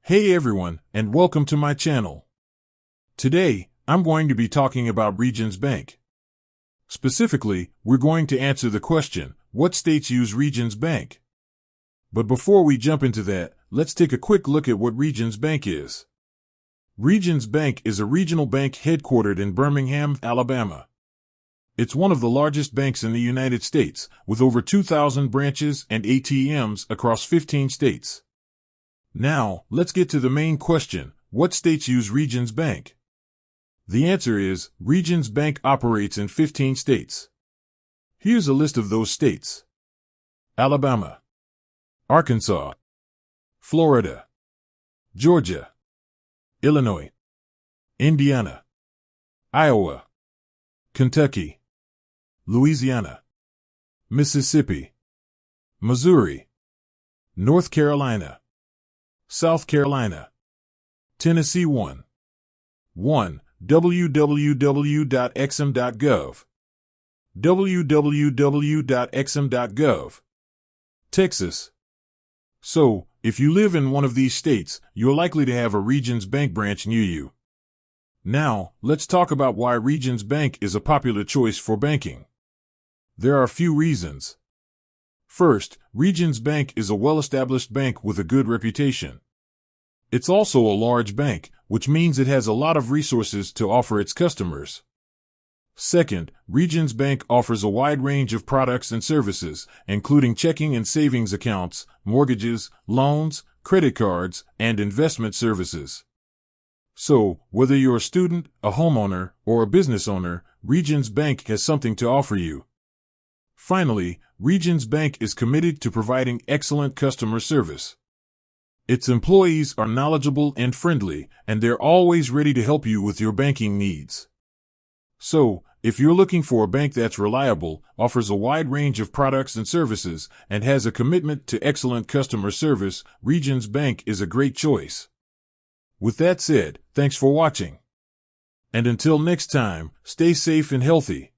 Hey everyone, and welcome to my channel. Today, I'm going to be talking about Regions Bank. Specifically, we're going to answer the question, what states use Regions Bank? But before we jump into that, let's take a quick look at what Regions Bank is. Regions Bank is a regional bank headquartered in Birmingham, Alabama. It's one of the largest banks in the United States, with over 2,000 branches and ATMs across 15 states. Now, let's get to the main question, what states use Regions Bank? The answer is, Regions Bank operates in 15 states. Here's a list of those states. Alabama, Arkansas, Florida, Georgia, Illinois, Indiana, Iowa, Kentucky, Louisiana, Mississippi, Missouri, North Carolina, South Carolina, Tennessee. 1. www.exim.gov. www.exim.gov. Texas. So, if you live in one of these states, you're likely to have a Regions Bank branch near you. Now, let's talk about why Regions Bank is a popular choice for banking. There are a few reasons. First, Regions Bank is a well-established bank with a good reputation. It's also a large bank, which means it has a lot of resources to offer its customers. Second, Regions Bank offers a wide range of products and services, including checking and savings accounts, mortgages, loans, credit cards, and investment services. So, whether you're a student, a homeowner, or a business owner, Regions Bank has something to offer you. Finally, Regions Bank is committed to providing excellent customer service. Its employees are knowledgeable and friendly, and they're always ready to help you with your banking needs. So, if you're looking for a bank that's reliable, offers a wide range of products and services, and has a commitment to excellent customer service, Regions Bank is a great choice. With that said, thanks for watching. And until next time, stay safe and healthy.